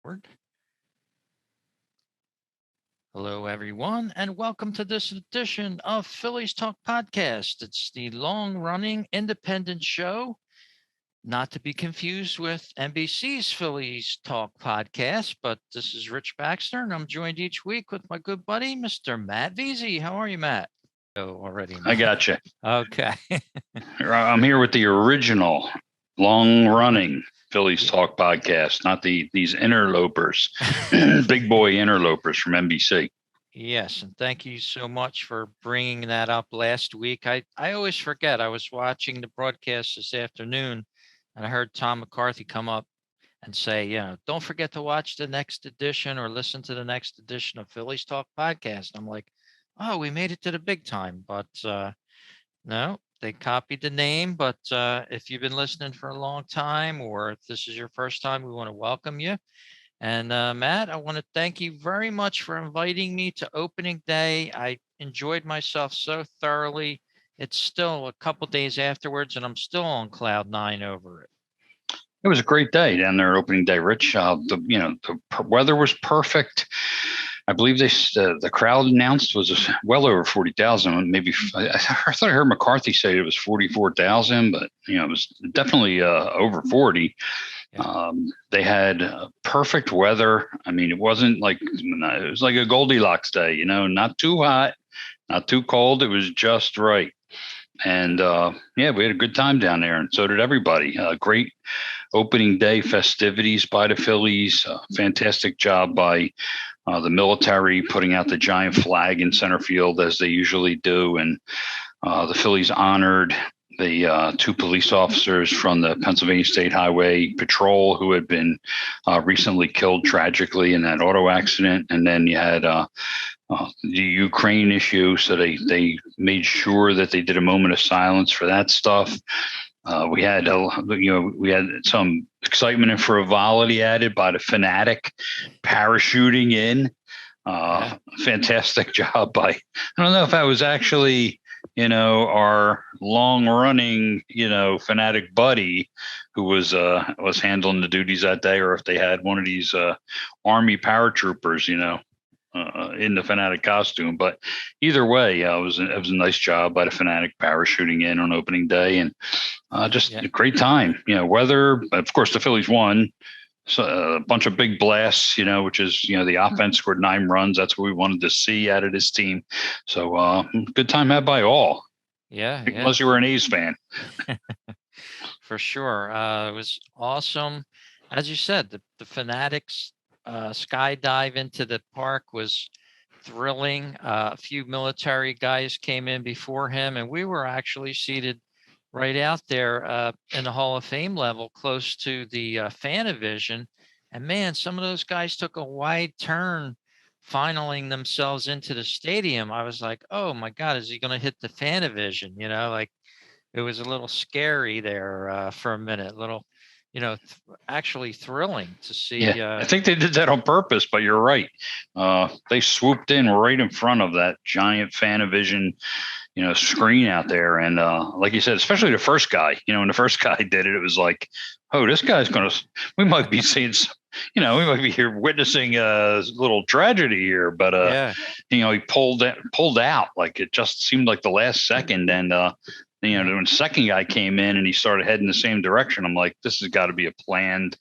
Record. Hello, everyone, and welcome to this edition of Phillies Talk Podcast. It's the long-running independent show, not to be confused with NBC's Phillies Talk Podcast, but this is Rich Baxter, and I'm joined each week with my good buddy, Mr. Matt Veazey. How are you, Matt? Oh, already, Matt. I got you. Okay. I'm here with the original long-running Phillies Talk Podcast, not these interlopers, big boy interlopers from NBC. Yes, and thank you so much for bringing that up last week. I always forget. I was watching the broadcast this afternoon, and I heard Tom McCarthy come up and say, don't forget to watch the next edition or listen to the next edition of Phillies Talk Podcast. I'm like, oh, we made it to the big time. But no, they copied the name. But if you've been listening for a long time or if this is your first time, we want to welcome you. And Matt, I want to thank you very much for inviting me to opening day. I enjoyed myself so thoroughly. It's still a couple days afterwards, and I'm still on cloud nine over it. It was a great day down there opening day, Rich. The weather was perfect. I believe the crowd announced was well over 40,000. Maybe I thought I heard McCarthy say it was 44,000, but it was definitely over 40. Yeah. They had perfect weather. I mean, it was like a Goldilocks day, not too hot, not too cold. It was just right. And we had a good time down there, and so did everybody. Great opening day festivities by the Phillies. Fantastic job by the military putting out the giant flag in center field as they usually do. And the Phillies honored the two police officers from the Pennsylvania State Highway Patrol who had been recently killed tragically in that auto accident. And then you had the Ukraine issue. So they made sure that they did a moment of silence for that stuff. We had some excitement and frivolity added by the Fanatic parachuting in. Fantastic job by, I don't know if that was actually, our long running, Fanatic buddy who was handling the duties that day, or if they had one of these Army paratroopers, in the Fanatic costume. But either way, it was a nice job by the Fanatic parachuting in on opening day, and a great time. Weather, of course, the Phillies won. So a bunch of big blasts, which is, the offense scored 9 runs. That's what we wanted to see out of this team. So good time had by all. Yeah. Unless you were an A's fan. For sure. It was awesome. As you said, the Fanatics skydive into the park was thrilling. A few military guys came in before him, and we were actually seated right out there in the Hall of Fame level, close to the Fanavision. And man, some of those guys took a wide turn, finaling themselves into the stadium. I was like, oh my God, is he going to hit the Fanavision? It was a little scary there for a minute, actually thrilling to see. Yeah, I think they did that on purpose, but you're right. They swooped in right in front of that giant Fanavision screen out there. And like you said, especially the first guy, when the first guy did it, it was like, oh, this guy's we might be seeing we might be here witnessing a little tragedy here. But, he pulled out, like it just seemed like the last second. And, when the second guy came in and he started heading the same direction, I'm like, this has got to be a planned,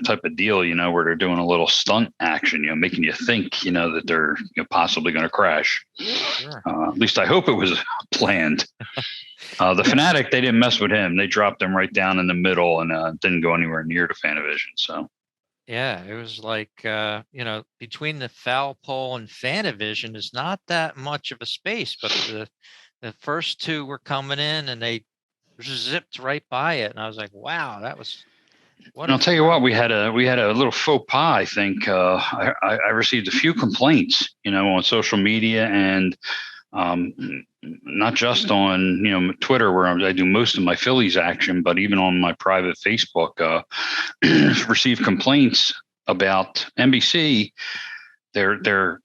type of deal, where they're doing a little stunt action, making you think, that they're possibly going to crash. Sure. At least I hope it was planned. The Fanatic, they didn't mess with him. They dropped him right down in the middle and didn't go anywhere near the Fanavision. So. Yeah, it was like, between the foul pole and Fanavision is not that much of a space, but the first two were coming in and they zipped right by it. And I was like, wow, that was. And I'll tell you what, we had a little faux pas. I think I received a few complaints, on social media and not just on Twitter, where I do most of my Phillies action, but even on my private Facebook, received complaints about NBC. Their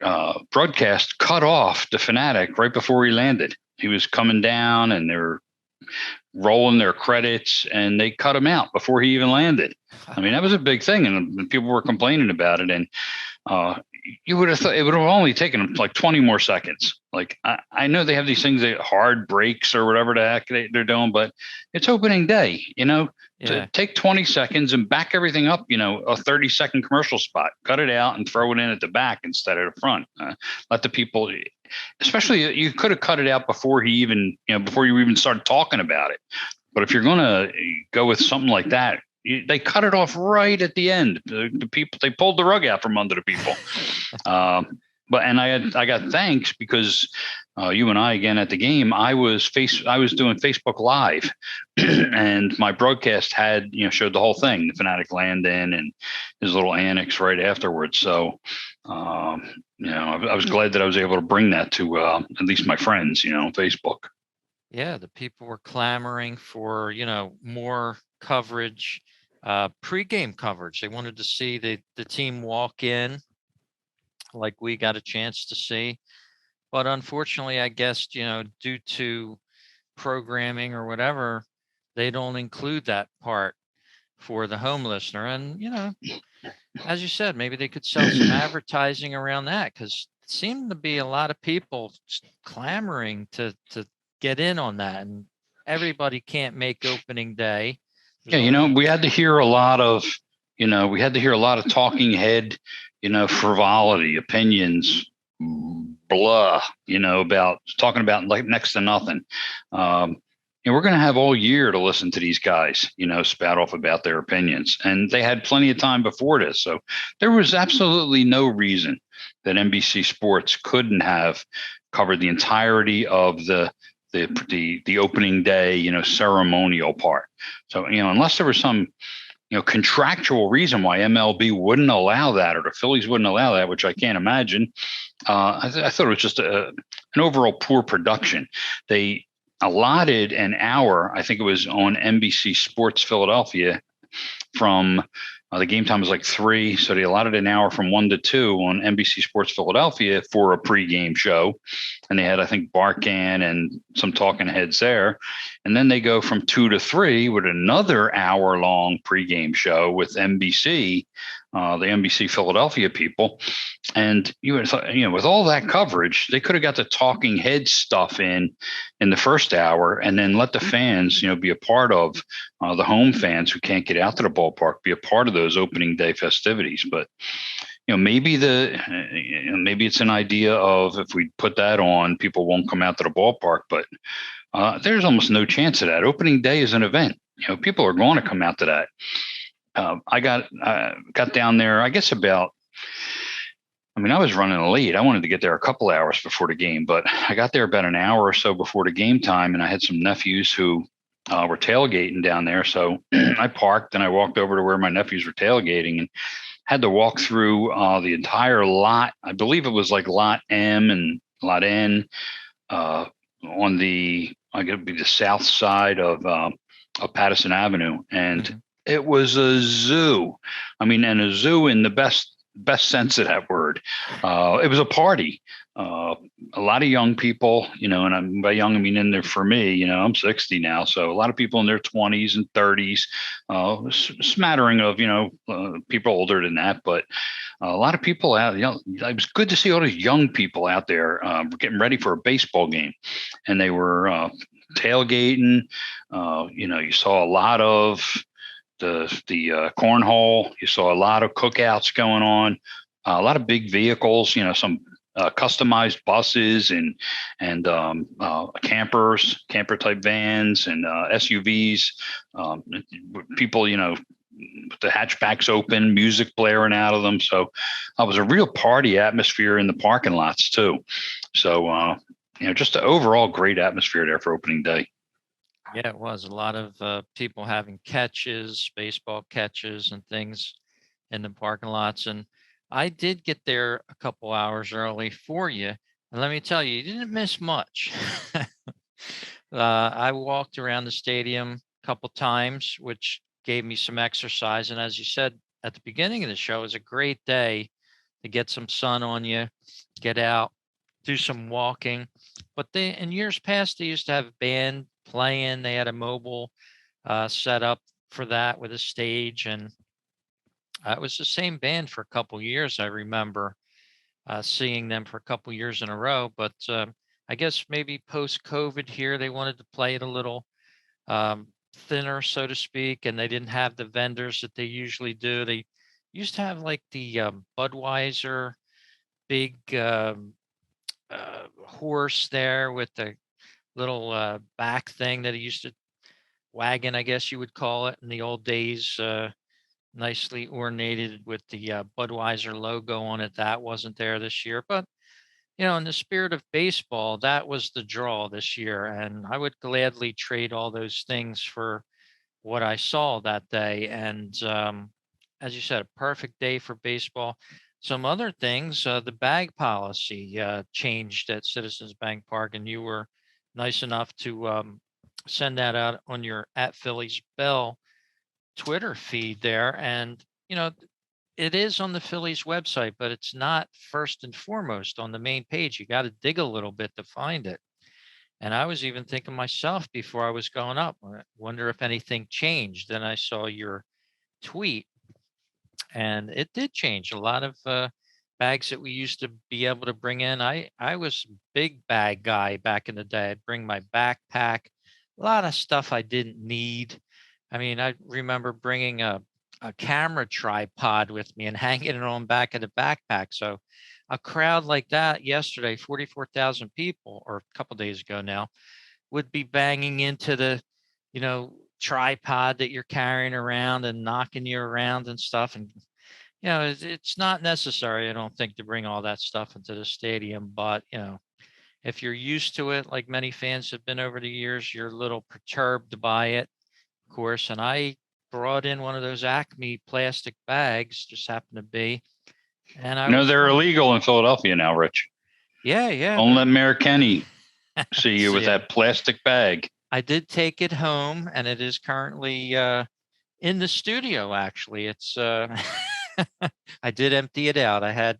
broadcast cut off the Fanatic right before he landed. He was coming down, and they were rolling their credits, and they cut him out before he even landed. I mean, that was a big thing, and people were complaining about it. And uh, you would have thought it would have only taken them like 20 more seconds. Like I know they have these things that hard breaks or whatever the heck they're doing, but it's opening day, to Yeah. take 20 seconds and back everything up, a 30-second commercial spot, cut it out and throw it in at the back instead of the front. Let the people, especially you could have cut it out before he even, before you even started talking about it. But if you're going to go with something like that, they cut it off right at the end. The people, they pulled the rug out from under the people. But I got thanks because you and I again at the game. I was doing Facebook Live, and my broadcast had showed the whole thing, the Fanatic land in and his little annex right afterwards. So I was glad that I was able to bring that to at least my friends, on Facebook. Yeah, the people were clamoring for, more coverage, pregame coverage. They wanted to see the team walk in like we got a chance to see. But unfortunately, I guess, due to programming or whatever, they don't include that part for the home listener. And, as you said, maybe they could sell some advertising around that, because it seemed to be a lot of people clamoring to get in on that. And everybody can't make opening day. There's Yeah, only we had to hear a lot of, talking head, frivolity, opinions, blah, about talking about like next to nothing. And we're going to have all year to listen to these guys, spout off about their opinions. And they had plenty of time before this. So there was absolutely no reason that NBC Sports couldn't have covered the entirety of the opening day, ceremonial part. So, unless there was some, contractual reason why MLB wouldn't allow that, or the Phillies wouldn't allow that, which I can't imagine. I thought it was just an overall poor production. They allotted an hour, I think it was on NBC Sports Philadelphia, from the game time was like 3, so they allotted an hour from 1 to 2 on NBC Sports Philadelphia for a pregame show, and they had, I think, Barkan and some talking heads there, and then they go from 2 to 3 with another hour-long pregame show with NBC, the NBC Philadelphia people, and with all that coverage, they could have got the talking head stuff in the first hour, and then let the fans, be a part of the home fans who can't get out to the ballpark, be a part of those opening day festivities. But maybe maybe it's an idea of, if we put that on, people won't come out to the ballpark. But there's almost no chance of that. Opening day is an event. People are going to come out to that. I got down there, I guess about. I mean, I was running late. I wanted to get there a couple hours before the game, but I got there about an hour or so before the game time, and I had some nephews who were tailgating down there. So I parked and I walked over to where my nephews were tailgating and had to walk through the entire lot. I believe it was like lot M and lot N on I guess it'd be the south side of Patterson Avenue, and it was a zoo. I mean, and a zoo in the best sense of that word. It was a party. A lot of young people, and by young, I mean in there for me, I'm 60 now. So a lot of people in their 20s and 30s, smattering of, people older than that, but a lot of people out, it was good to see all these young people out there getting ready for a baseball game. And they were tailgating. You saw a lot of the cornhole. You saw a lot of cookouts going on, a lot of big vehicles, some customized buses and camper type vans and SUVs. People, with the hatchbacks open, music blaring out of them. So it was a real party atmosphere in the parking lots too. So just an overall great atmosphere there for opening day. Yeah, it was a lot of people having catches, baseball catches and things in the parking lots. And I did get there a couple hours early for you. And let me tell you, you didn't miss much. I walked around the stadium a couple times, which gave me some exercise. And as you said at the beginning of the show, it was a great day to get some sun on you, get out, do some walking. But in years past, they used to have band playing. They had a mobile set up for that with a stage, and it was the same band for a couple years. I remember seeing them for a couple years in a row, but I guess maybe post COVID here, they wanted to play it a little um, thinner, so to speak, and they didn't have the vendors that they usually do. They used to have like the Budweiser big horse there with the little back thing that he used to wagon, I guess you would call it, in the old days. Nicely ornated with the Budweiser logo on it. That wasn't there this year, but in the spirit of baseball, that was the draw this year, and I would gladly trade all those things for what I saw that day. And as you said, a perfect day for baseball. Some other things, the bag policy changed at Citizens Bank Park, and you were nice enough to send that out on your at Phillies Bell Twitter feed there. And, it is on the Phillies website, but it's not first and foremost on the main page. You got to dig a little bit to find it. And I was even thinking myself before I was going up, I wonder if anything changed. Then I saw your tweet, and it did change. A lot of bags that we used to be able to bring in. I was a big bag guy back in the day. I'd bring my backpack, a lot of stuff I didn't need. I mean, I remember bringing a camera tripod with me and hanging it on back of the backpack. So a crowd like that yesterday, 44,000 people, or a couple days ago now, would be banging into the, tripod that you're carrying around and knocking you around and stuff. And, it's not necessary, I don't think, to bring all that stuff into the stadium. But, if you're used to it, like many fans have been over the years, you're a little perturbed by it, of course. And I brought in one of those Acme plastic bags, just happened to be, and I was They're fine. illegal in Philadelphia now, Rich. Yeah, yeah. Don't let Mayor Kenny see you with Yeah. that plastic bag. I did take it home, and it is currently in the studio. Actually, it's I did empty it out. I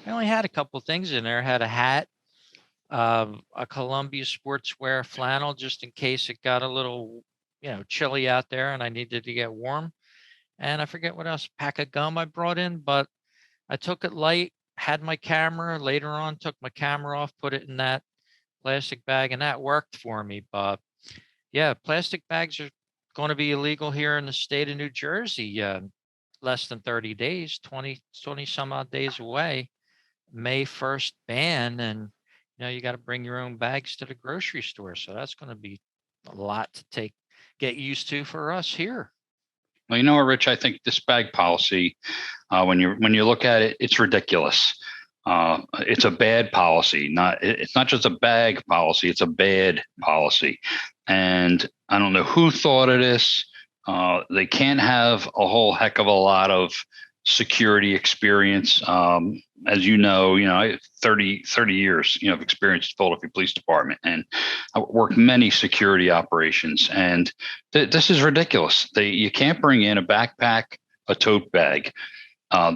only had a couple things in there. I had a hat, a Columbia sportswear flannel, just in case it got a little, chilly out there and I needed to get warm. And I forget what else, pack of gum I brought in, but I took it light, had my camera later on, took my camera off, put it in that plastic bag, and that worked for me. But yeah, plastic bags are going to be illegal here in the state of New Jersey. Less than 30 days, 20 some odd days away. May 1st ban, and you got to bring your own bags to the grocery store. So that's going to be a lot to get used to for us here. Well, you know what, Rich? I think this bag policy, when you look at it, it's ridiculous. It's a bad policy. It's not just a bag policy; it's a bad policy. And I don't know who thought of this. They can't have a whole heck of a lot of security experience. As you know, I have 30 years, of experience at the Philadelphia Police Department, and I worked many security operations. And this is ridiculous. You can't bring in a backpack, a tote bag,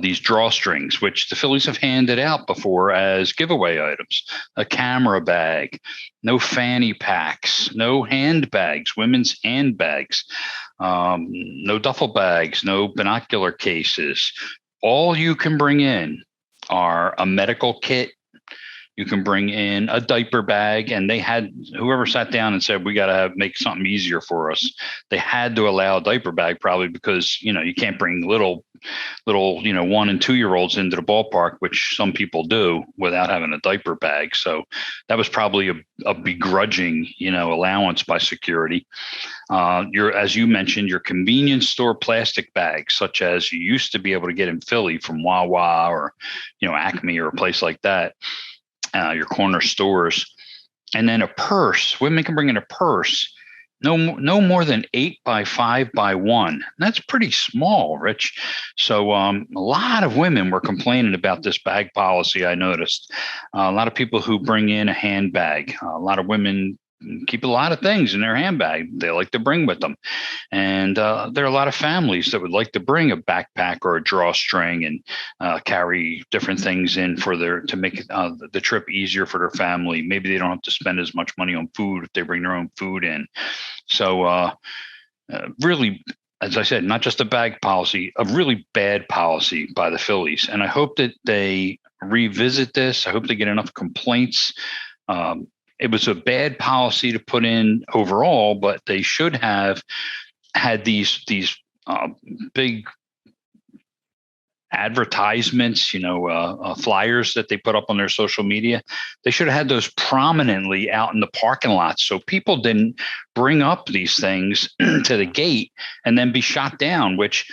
these drawstrings, which the Phillies have handed out before as giveaway items, a camera bag, no fanny packs, no handbags, women's handbags, no duffel bags, no binocular cases. All you can bring in are a medical kit. You can bring in a diaper bag, and they had whoever sat down and said, we got to make something easier for us. They had to allow a diaper bag, probably because, you can't bring little, 1 and 2 year olds into the ballpark, which some people do, without having a diaper bag. So that was probably a begrudging, allowance by security. As you mentioned, your convenience store plastic bags, such as you used to be able to get in Philly from Wawa or, Acme or a place like that. Your corner stores, and then a purse. Women can bring in a purse, no more than 8 by 5 by 1. That's pretty small, Rich. So a lot of women were complaining about this bag policy. I noticed a lot of people who bring in a handbag. A lot of women keep a lot of things in their handbag they like to bring with them. And there are a lot of families that would like to bring a backpack or a drawstring and carry different things in for to make the trip easier for their family. Maybe they don't have to spend as much money on food if they bring their own food in. So really, as I said, not just a bag policy, a really bad policy by the Phillies. And I hope that they revisit this. I hope they get enough complaints. It was a bad policy to put in overall, but they should have had these big advertisements, flyers that they put up on their social media. They should have had those prominently out in the parking lots so people didn't bring up these things to the gate and then be shot down, which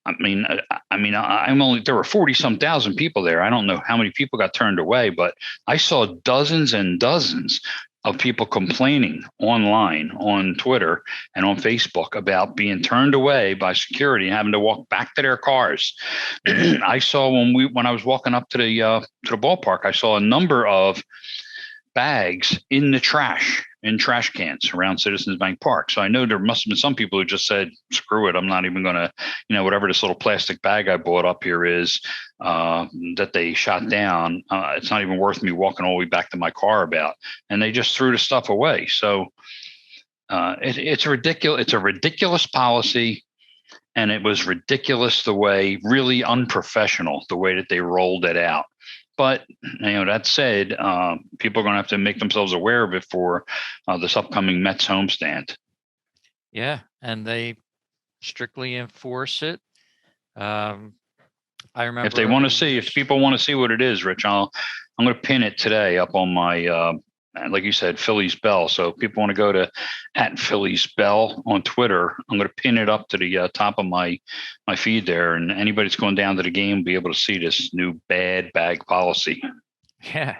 there were 40 some thousand people there. I don't know how many people got turned away, but I saw dozens and dozens of people complaining online on Twitter and on Facebook about being turned away by security and having to walk back to their cars. I saw when I was walking up to the ballpark, I saw a number of bags in trash cans around Citizens Bank Park. So I know there must have been some people who just said, screw it, I'm not even going to, whatever this little plastic bag I bought up here is that they shot down. It's not even worth me walking all the way back to my car about. And they just threw the stuff away. So it's ridiculous. It's a ridiculous policy. And it was ridiculous really unprofessional, the way that they rolled it out. But that said, people are going to have to make themselves aware of it for this upcoming Mets homestand. Yeah, and they strictly enforce it. I remember if people want to see what it is, Rich, I'm going to pin it today up on my like you said, Phillies Bell. So if people want to go to @Phillies Bell on Twitter, I'm going to pin it up to the top of my feed there. And anybody that's going down to the game will be able to see this new bad bag policy. Yeah.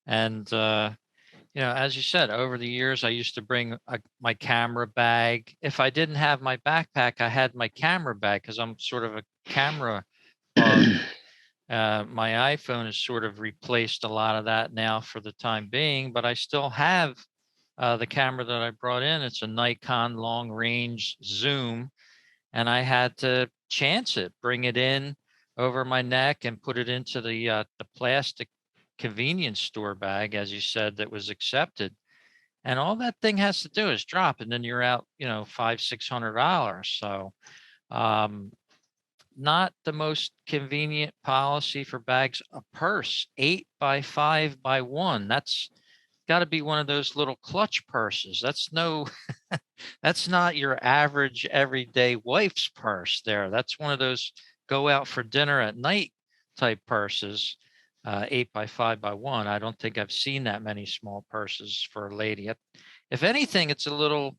And, as you said, over the years, I used to bring my camera bag. If I didn't have my backpack, I had my camera bag because I'm sort of a camera bug. My iPhone has sort of replaced a lot of that now for the time being, but I still have the camera that I brought in. It's a Nikon long range zoom, and I had to chance it, bring it in over my neck and put it into the plastic convenience store bag, as you said, that was accepted. And all that thing has to do is drop, and then you're out, $500-600. So, not the most convenient policy for bags. A purse, 8 by 5 by 1. That's got to be one of those little clutch purses. That's that's not your average everyday wife's purse there. That's one of those go out for dinner at night type purses. 8 by 5 by 1. I don't think I've seen that many small purses for a lady. If anything, it's a little,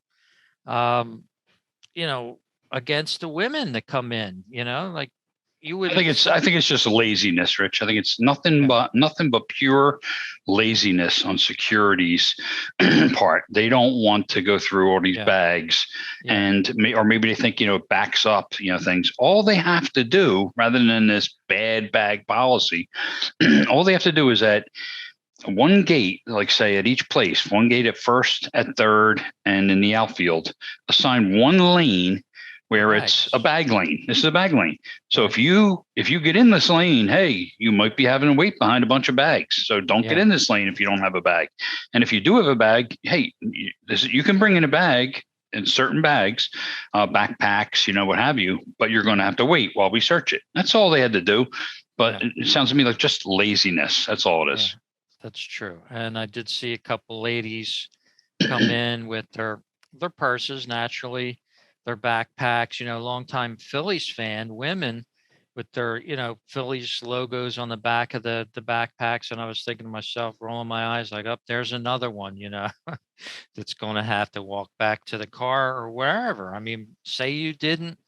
against the women that come in, like you would. I think it's just laziness, Rich. I think it's nothing but pure laziness on security's part. They don't want to go through all these bags, or maybe they think it backs up things. All they have to do, rather than this bad bag policy, all they have to do is at one gate, like say at each place, one gate at first, at third, and in the outfield, assign one lane where it's a bag lane. This is a bag lane. So if you get in this lane, hey, you might be having to wait behind a bunch of bags. So don't get in this lane if you don't have a bag. And if you do have a bag, hey, you can bring in a bag in certain bags, backpacks, what have you, but you're going to have to wait while we search it. That's all they had to do. But it sounds to me like just laziness. That's all it is. Yeah, that's true. And I did see a couple ladies come in with their purses, naturally, their backpacks, longtime Phillies fan women with their, Phillies logos on the back of the backpacks. And I was thinking to myself, rolling my eyes like, there's another one, that's going to have to walk back to the car or wherever. I mean, say you didn't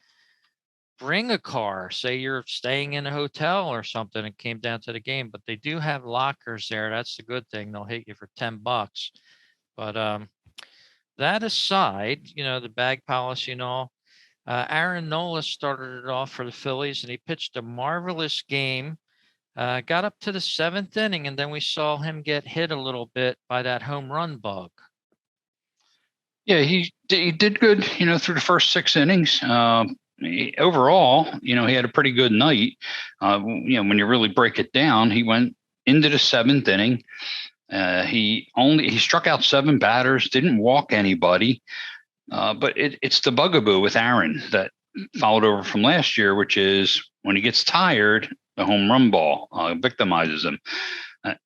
bring a car, say you're staying in a hotel or something and came down to the game, but they do have lockers there. That's the good thing. They'll hit you for $10. But, that aside, the bag policy and all, Aaron Nola started it off for the Phillies, and he pitched a marvelous game. Got up to the 7th inning, and then we saw him get hit a little bit by that home run bug. Yeah, he did good, through the first 6 innings. Overall, he had a pretty good night. When you really break it down, he went into the seventh inning. He struck out 7 batters, didn't walk anybody. But it's the bugaboo with Aaron that followed over from last year, which is when he gets tired, the home run ball victimizes him.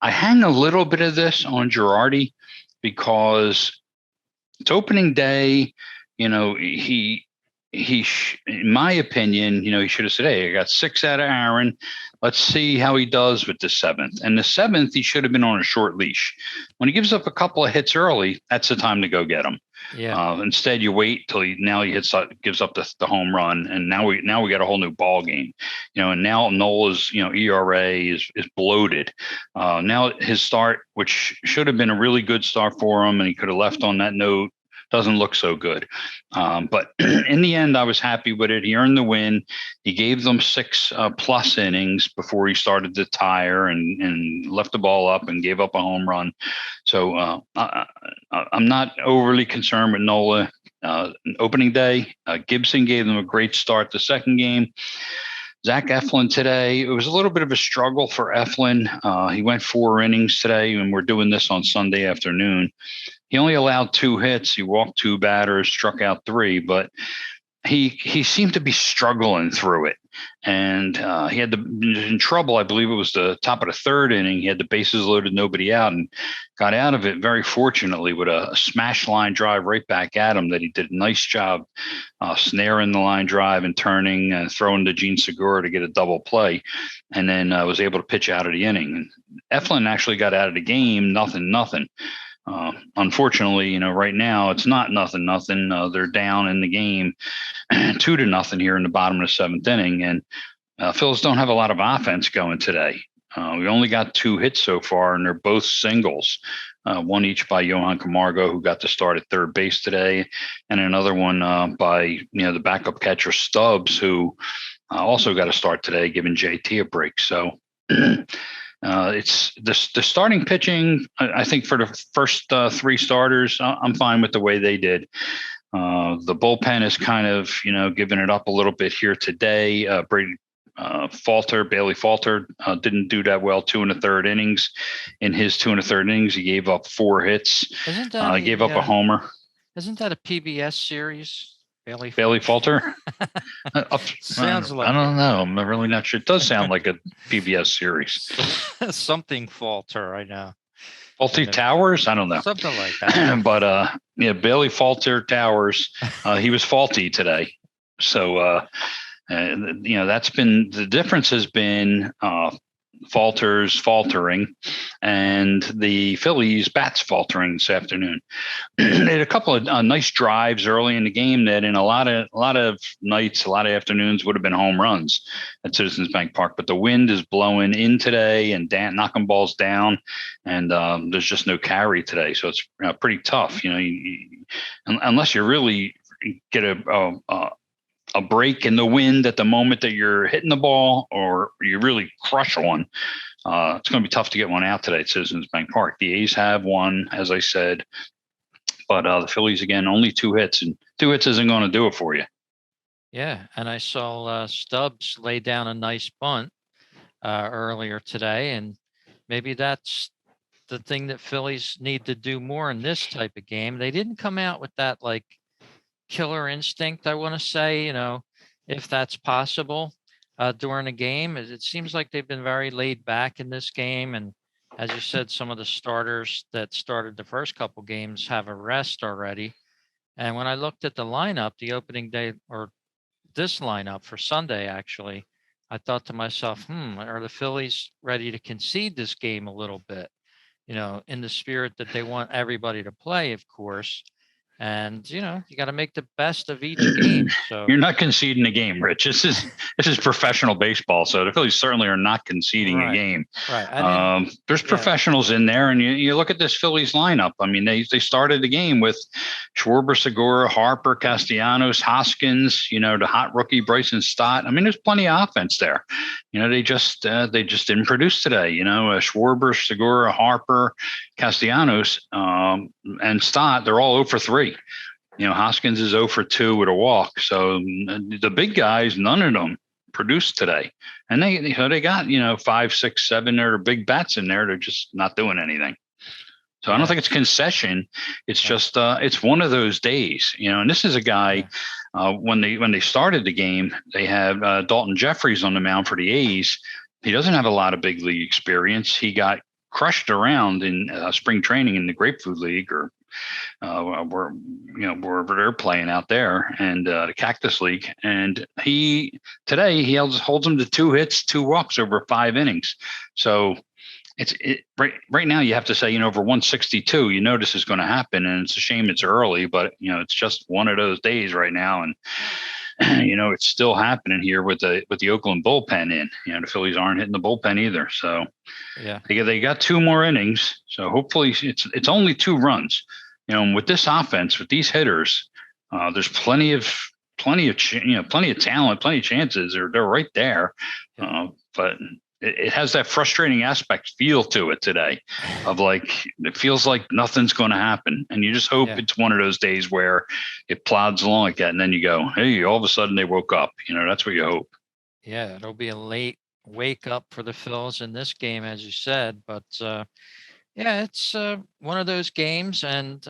I hang a little bit of this on Girardi because it's opening day. In my opinion, he should have said, "Hey, I got 6 out of Aaron. Let's see how he does with the seventh." And the seventh, he should have been on a short leash. When he gives up a couple of hits early, that's the time to go get him. Yeah. Instead, you wait till he gives up the home run, and now we got a whole new ball game. And now Nola's ERA is bloated. Now his start, which should have been a really good start for him, and he could have left on that note, doesn't look so good. But in the end, I was happy with it. He earned the win. He gave them 6 plus innings before he started to tire and left the ball up and gave up a home run. So I'm not overly concerned with Nola. Opening day, Gibson gave them a great start the second game. Zach Eflin today, it was a little bit of a struggle for Eflin. He went 4 innings today, and we're doing this on Sunday afternoon. He only allowed 2 hits. He walked 2 batters, struck out 3, but he seemed to be struggling through it. And he had in trouble. I believe it was the top of the 3rd inning. He had the bases loaded, nobody out, and got out of it very fortunately with a smash line drive right back at him that he did a nice job snaring the line drive and turning and throwing to Gene Segura to get a double play. And then was able to pitch out of the inning. Eflin actually got out of the game, nothing. Unfortunately, right now it's not nothing. They're down in the game 2-0 here in the bottom of the 7th inning, and Phillies don't have a lot of offense going today. We only got 2 hits so far, and they're both singles, one each by Johan Camargo, who got to start at third base today, and another one by the backup catcher Stubbs, who also got to start today, giving JT a break. So. It's the starting pitching. I think for the first 3 starters, I'm fine with the way they did. The bullpen is kind of giving it up a little bit here today. Bailey Falter didn't do that well. 2 1/3 innings. In his 2 1/3 innings, he gave up 4 hits. He gave up a homer. Isn't that a PBS series? Bailey Falter? Sounds like I don't know. I'm really not sure. It does sound like a PBS series. Something Falter, I know. Faulty Towers? I don't know. Something like that. But Bailey Falter Towers, he was faulty today. So that's been the difference has been Falter's faltering and the Phillies bats faltering this afternoon. They had a couple of nice drives early in the game that in a lot of nights, a lot of afternoons would have been home runs at Citizens Bank Park. But the wind is blowing in today and knocking balls down, and there's just no carry today. So it's pretty tough, unless you really get a break in the wind at the moment that you're hitting the ball, or you really crush one. It's going to be tough to get one out today at Citizens Bank Park. The A's have one, as I said, but the Phillies, again, only 2 hits, and 2 hits isn't going to do it for you. Yeah, and I saw Stubbs lay down a nice bunt earlier today, and maybe that's the thing that Phillies need to do more in this type of game. They didn't come out with that killer instinct, I want to say, if that's possible during a game. It seems like they've been very laid back in this game. And as you said, some of the starters that started the first couple games have a rest already. And when I looked at the lineup, the opening day, or this lineup for Sunday, actually, I thought to myself, are the Phillies ready to concede this game a little bit? In the spirit that they want everybody to play, of course. And you got to make the best of each game. So you're not conceding a game, Rich. This is professional baseball. So the Phillies certainly are not conceding a game. Right. There's professionals in there, and you look at this Phillies lineup. I mean, they started the game with Schwarber, Segura, Harper, Castellanos, Hoskins. The hot rookie Bryson Stott. I mean, there's plenty of offense there. They just didn't produce today. Schwarber, Segura, Harper, Castellanos, and Stott. They're all 0 for 3. Hoskins is 0 for 2 with a walk. So the big guys, none of them produced today. And they got, 5, 6, 7 or big bats in there. They're just not doing anything. So I don't Yeah. think it's concession. It's Yeah. just it's one of those days, and this is a guy. When they started the game, they had Dalton Jeffries on the mound for the A's. He doesn't have a lot of big league experience. He got crushed around in spring training in the Grapefruit League, or where wherever they're playing out there, and the Cactus League. And today he holds them to 2 hits, 2 walks over 5 innings. So right now you have to say, over 162, this is going to happen, and it's a shame it's early, but it's just one of those days right now, and it's still happening here with the Oakland bullpen in. The Phillies aren't hitting the bullpen either, so Yeah. they got 2 more innings, so hopefully it's only 2 runs. And with this offense, with these hitters, there's plenty of talent, plenty of chances. They're right there, but it has that frustrating aspect feel to it today, of like it feels like nothing's going to happen, and you just hope it's one of those days where it plods along like that, and then you go, hey, all of a sudden they woke up. That's what you hope. Yeah, it'll be a late wake up for the Phils in this game, as you said. But it's one of those games, and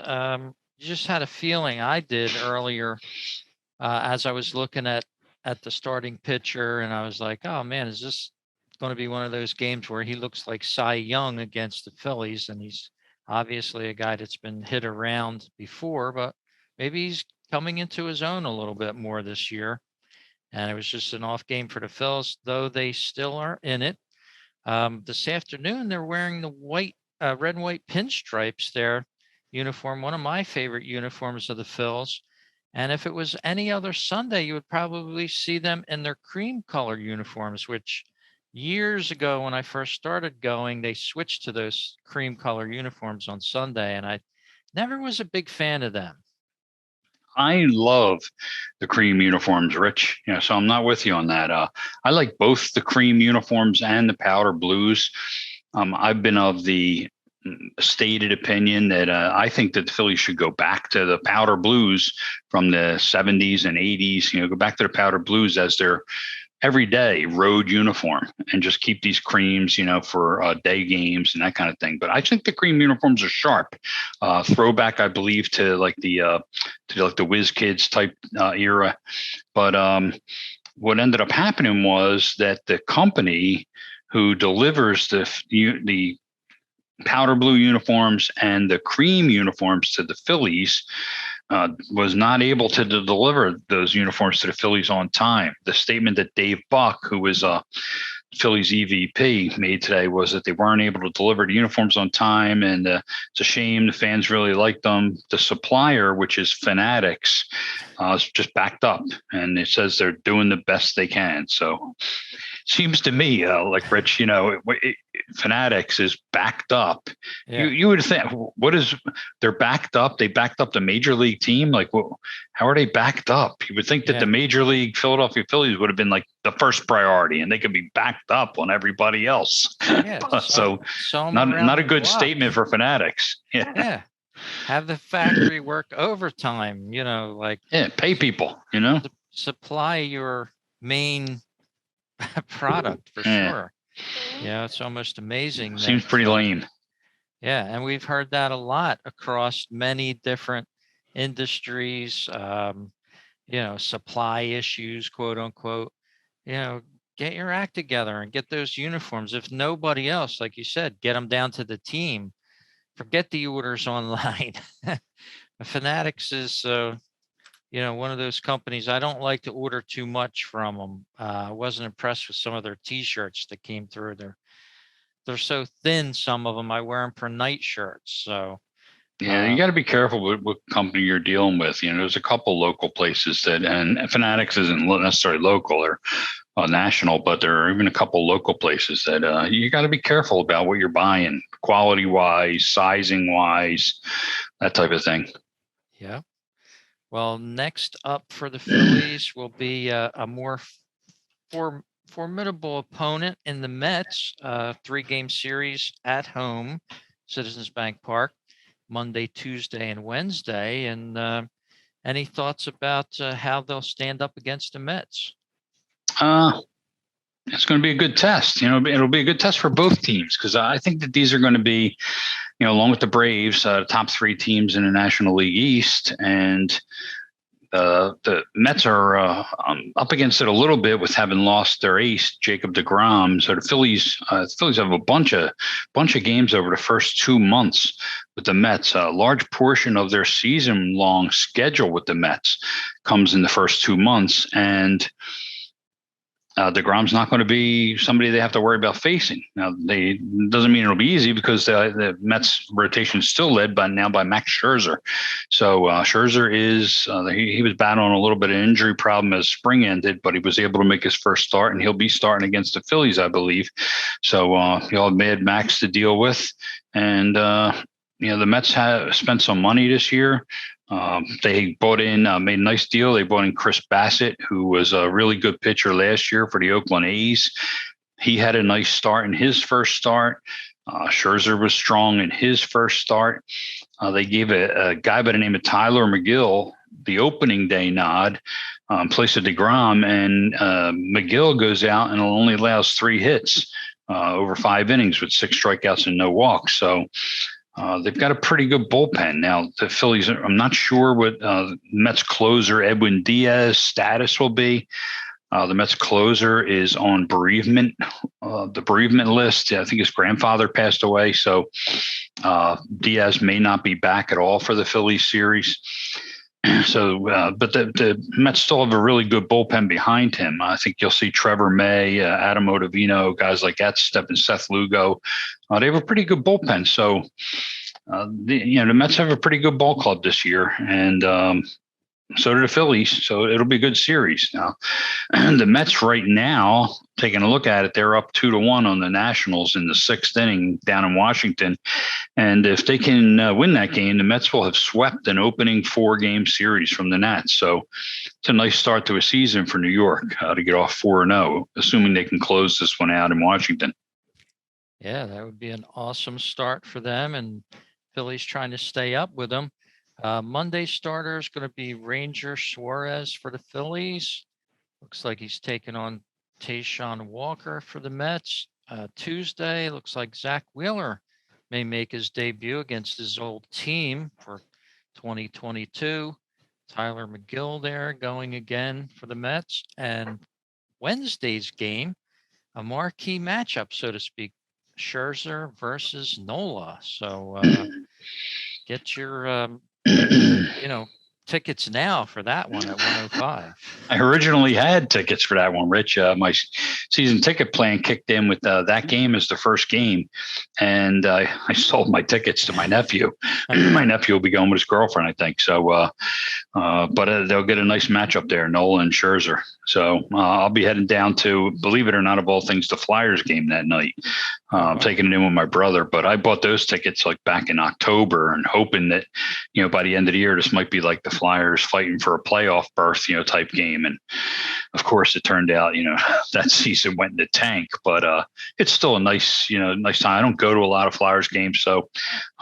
you just had a feeling. I did earlier as I was looking at the starting pitcher, and I was like, oh man, is this going to be one of those games where he looks like Cy Young against the Phillies? And he's obviously a guy that's been hit around before, but maybe he's coming into his own a little bit more this year. And it was just an off game for the Phils, though they still are in it. This afternoon, they're wearing the red and white pinstripes, their uniform, one of my favorite uniforms of the Phils. And if it was any other Sunday, you would probably see them in their cream color uniforms, which years ago when I first started going, they switched to those cream color uniforms on Sunday, and I never was a big fan of them. I love the cream uniforms, Rich. So I'm not with you on that. I like both the cream uniforms and the powder blues. I've been of the stated opinion that I think that the Phillies should go back to the powder blues from the 70s and 80s. Go back to the powder blues as their everyday road uniform, and just keep these creams, for day games and that kind of thing. But I think the cream uniforms are sharp. Throwback, I believe, to like the Whiz Kids type era. But what ended up happening was that the company who delivers the powder blue uniforms and the cream uniforms to the Phillies was not able to deliver those uniforms to the Phillies on time. The statement that Dave Buck, who was Phillies EVP, made today was that they weren't able to deliver the uniforms on time, and it's a shame. The fans really liked them. The supplier, which is Fanatics, is just backed up, and it says they're doing the best they can. So seems to me like, Rich, Fanatics is backed up. Yeah. You would think, they're backed up? They backed up the major league team. Like, how are they backed up? You would think that the major league Philadelphia Phillies would have been like the first priority, and they could be backed up on everybody else. Yeah. So not a good statement for Fanatics. Yeah. Have the factory work overtime, pay people, supply your main product for sure. Yeah, it's almost amazing. Seems pretty lame. Yeah, and we've heard that a lot across many different industries. Supply issues, quote unquote. Get your act together and get those uniforms. If nobody else, like you said, get them down to the team. Forget the orders online. Fanatics is one of those companies. I don't like to order too much from them. I wasn't impressed with some of their T-shirts that came through. They're so thin. Some of them I wear them for night shirts. So yeah, you got to be careful with what company you're dealing with. There's a couple local places and Fanatics isn't necessarily local or national, but there are even a couple local places that you got to be careful about what you're buying, quality wise, sizing wise, that type of thing. Yeah. Well, next up for the Phillies will be a more formidable opponent in the Mets, 3-game series at home, Citizens Bank Park, Monday, Tuesday, and Wednesday. And Any thoughts about how they'll stand up against the Mets? It's going to be a good test. It'll be a good test for both teams because I think that these are going to be, along with the Braves, top three teams in the National League East, and the Mets are up against it a little bit with having lost their ace Jacob deGrom. So the Phillies have a bunch of games over the first 2 months with the Mets. A large portion of their season long schedule with the Mets comes in the first 2 months, and DeGrom's not going to be somebody they have to worry about facing. Now, doesn't mean it'll be easy because the Mets rotation is still led by Max Scherzer. So Scherzer is he was battling a little bit of injury problem as spring ended, but he was able to make his first start, and he'll be starting against the Phillies, I believe. So you'll have Mad Max to deal with, and the Mets have spent some money this year. They bought in, made a nice deal. They bought in Chris Bassett, who was a really good pitcher last year for the Oakland A's. He had a nice start in his first start. Scherzer was strong in his first start. They gave a guy by the name of Tyler McGill the opening day nod in place of DeGrom, and McGill goes out and only allows 3 hits over 5 innings with 6 strikeouts and no walks. So they've got a pretty good bullpen. Now, the Phillies, I'm not sure what Mets closer Edwin Diaz status will be. The Mets closer is on bereavement, the bereavement list. I think his grandfather passed away, so Diaz may not be back at all for the Phillies series. So, but the Mets still have a really good bullpen behind him. I think you'll see Trevor May, Adam Ottavino, guys like that step in Seth Lugo. They have a pretty good bullpen. So, the Mets have a pretty good ball club this year, and so do the Phillies. So it'll be a good series. Now, the Mets right now, taking a look at it, they're up 2-1 on the Nationals in the 6th inning down in Washington. And if they can win that game, the Mets will have swept an opening 4-game series from the Nats. So it's a nice start to a season for New York to get off 4-0, assuming they can close this one out in Washington. Yeah, that would be an awesome start for them, and Phillies trying to stay up with them. Monday starter is going to be Ranger Suarez for the Phillies. Looks like he's taking on Tayshaun Walker for the Mets. Tuesday, looks like Zach Wheeler may make his debut against his old team for 2022. Tyler McGill there going again for the Mets. And Wednesday's game, a marquee matchup, so to speak, Scherzer versus Nola. So get your tickets now for that one at 105. I originally had tickets for that one, Rich. My season ticket plan kicked in with that game as the first game, and I sold my tickets to my nephew. My nephew will be going with his girlfriend, I think. So, but they'll get a nice matchup there, Nola and Scherzer. So I'll be heading down to, believe it or not, of all things, the Flyers game that night. I'm taking it in with my brother, but I bought those tickets like back in October and hoping that, by the end of the year, this might be like the Flyers fighting for a playoff berth, type game. And of course it turned out, that season went in the tank, but it's still a nice time. I don't go to a lot of Flyers games, so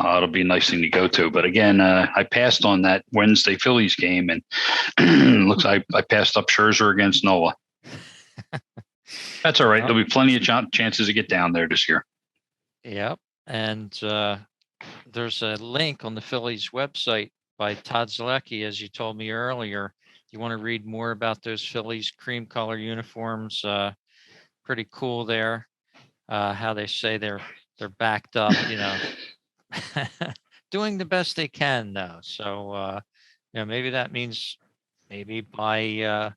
it'll be a nice thing to go to. But again, I passed on that Wednesday Phillies game, and looks like I passed up Scherzer against Nola. That's all right. There'll be plenty of chances to get down there this year. Yep. And there's a link on the Phillies website by Todd Zielecki, as you told me earlier. You want to read more about those Phillies cream color uniforms? Pretty cool there. How they say they're backed up, doing the best they can though. So maybe that means maybe by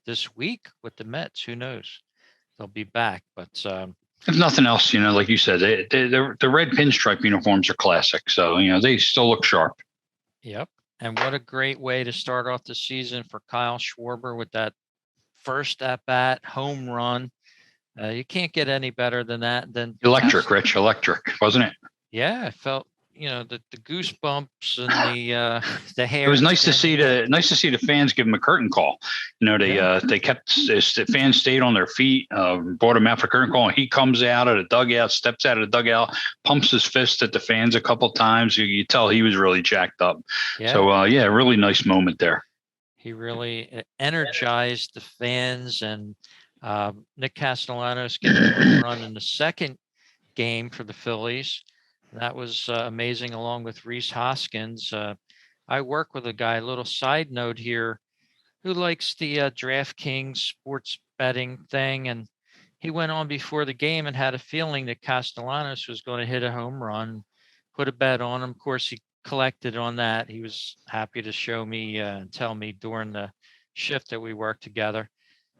this week with the Mets, who knows? They'll be back. But if nothing else, like you said, the red pinstripe uniforms are classic. So, they still look sharp. Yep. And what a great way to start off the season for Kyle Schwarber with that first at-bat home run. You can't get any better than that. Electric, Rich, electric, wasn't it? Yeah, it felt the goosebumps and the It hair was nice to standing see up. the fans give him a curtain call. Yeah, They kept the fans stayed on their feet, brought him out for curtain call. And he comes out of the dugout, steps out of the dugout, pumps his fist at the fans a couple times. You tell he was really jacked up. yeah. So yeah, really nice moment there. He really energized the fans, and Nick Castellanos getting a home run in the second game for the Phillies. That was amazing, along with Reese Hoskins. I work with a guy, a little side note here, who likes the DraftKings sports betting thing. And he went on before the game and had a feeling that Castellanos was going to hit a home run, put a bet on him. Of course, he collected on that. He was happy to show me and tell me during the shift that we worked together.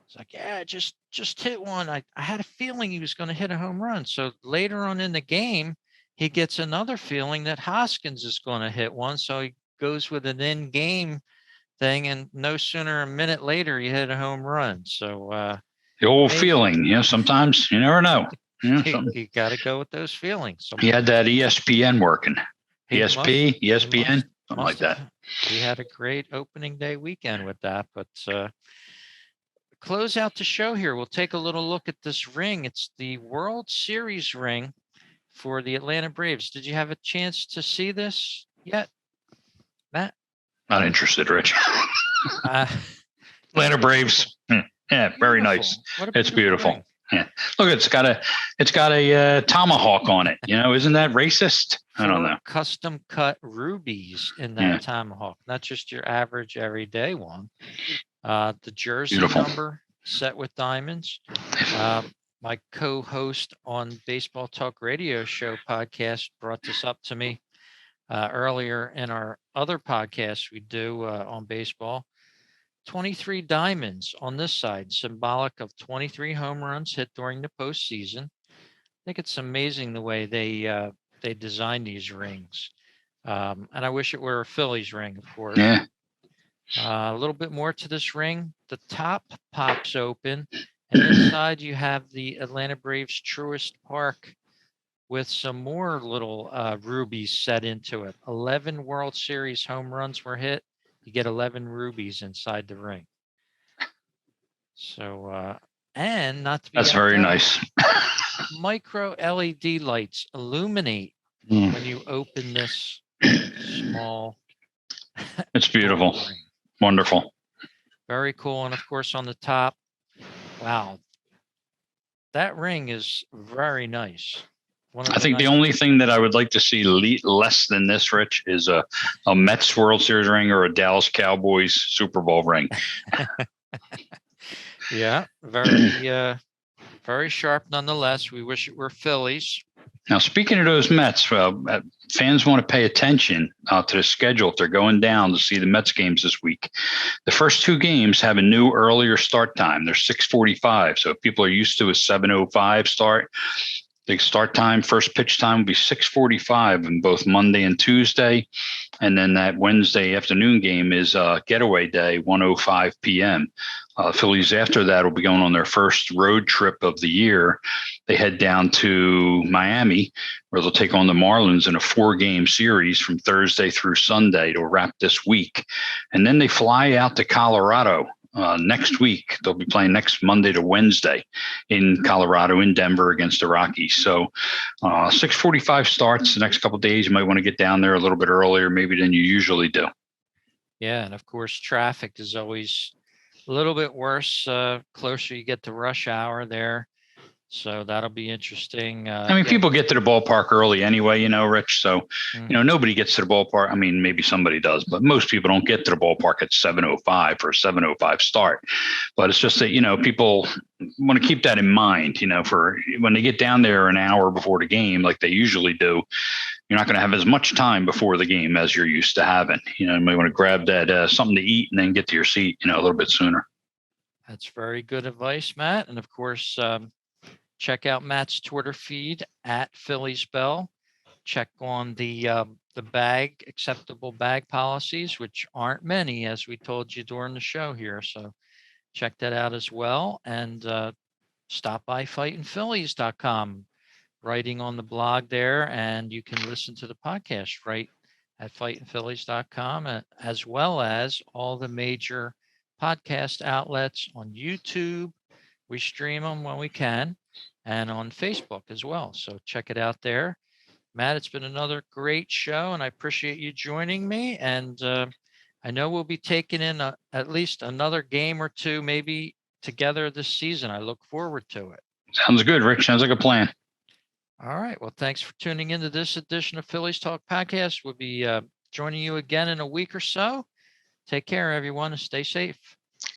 It's like, yeah, just hit one. I had a feeling he was going to hit a home run. So later on in the game, he gets another feeling that Hoskins is going to hit one. So he goes with an in game thing, and no sooner a minute later, he hit a home run. So The old amazing. feeling, sometimes you never know. You got to go with those feelings. He had that ESPN working. He must, he ESPN, something like must that. have. He had a great opening day weekend with that. But close out the show here. We'll take a little look at this ring. It's the World Series ring for the Atlanta Braves. Did you have a chance to see this yet, Matt? Not interested, Rich. Uh, Atlanta Braves. Yeah, very nice. It's beautiful. Ring. Yeah. Look, it's got a tomahawk on it. Isn't that racist? I don't know. Custom cut rubies in that tomahawk, not just your average everyday one. The jersey number set with diamonds. My co-host on Baseball Talk Radio Show podcast brought this up to me earlier in our other podcast we do on baseball. 23 diamonds on this side, symbolic of 23 home runs hit during the postseason. I think it's amazing the way they design these rings. And I wish it were a Phillies ring, of course. Yeah. A little bit more to this ring. The top pops open, and inside you have the Atlanta Braves Truist Park with some more little rubies set into it. 11 World Series home runs were hit. You get 11 rubies inside the ring. So, and not to be That's very nice. Micro LED lights illuminate when you open this small. It's beautiful. Wonderful. Very cool. And of course, on the top, wow, that ring is very nice. I think the only thing that I would like to see less than this, Rich, is a Mets World Series ring or a Dallas Cowboys Super Bowl ring. Yeah, very sharp nonetheless. We wish it were Phillies. Now, speaking of those Mets, fans want to pay attention to the schedule if they're going down to see the Mets games this week. The first two games have a new earlier start time. They're 6:45. So if people are used to a 7:05 start, the start time, first pitch time will be 6:45 on both Monday and Tuesday. And then that Wednesday afternoon game is getaway day, 1:05 p.m. Phillies after that will be going on their first road trip of the year. They head down to Miami, where they'll take on the Marlins in a 4-game series from Thursday through Sunday to wrap this week. And then they fly out to Colorado. Next week, they'll be playing next Monday to Wednesday in Colorado, in Denver against the Rockies. So 6:45 starts the next couple of days. You might want to get down there a little bit earlier, maybe than you usually do. Yeah, and of course, traffic is always a little bit worse closer you get to rush hour there. So that'll be interesting. People get to the ballpark early anyway, Rich. So, nobody gets to the ballpark. I mean, maybe somebody does, but most people don't get to the ballpark at 7:05 for a 7:05 start. But it's just that, people want to keep that in mind, for when they get down there an hour before the game, like they usually do. You're not going to have as much time before the game as you're used to having. You may want to grab that something to eat and then get to your seat, a little bit sooner. That's very good advice, Matt. And of course, check out Matt's Twitter feed at Phillies Bell. Check on the acceptable bag policies, which aren't many, as we told you during the show here. So check that out as well. And stop by fightingphillies.com. writing on the blog there, and you can listen to the podcast right at fightingphillies.com, as well as all the major podcast outlets on YouTube. We stream them when we can, and on Facebook as well. So check it out there. Matt, it's been another great show, and I appreciate you joining me. And I know we'll be taking in at least another game or two, maybe together this season. I look forward to it. Sounds good, Rich. Sounds like a plan. All right. Well, thanks for tuning into this edition of Phillies Talk Podcast. We'll be joining you again in a week or so. Take care, everyone, and stay safe.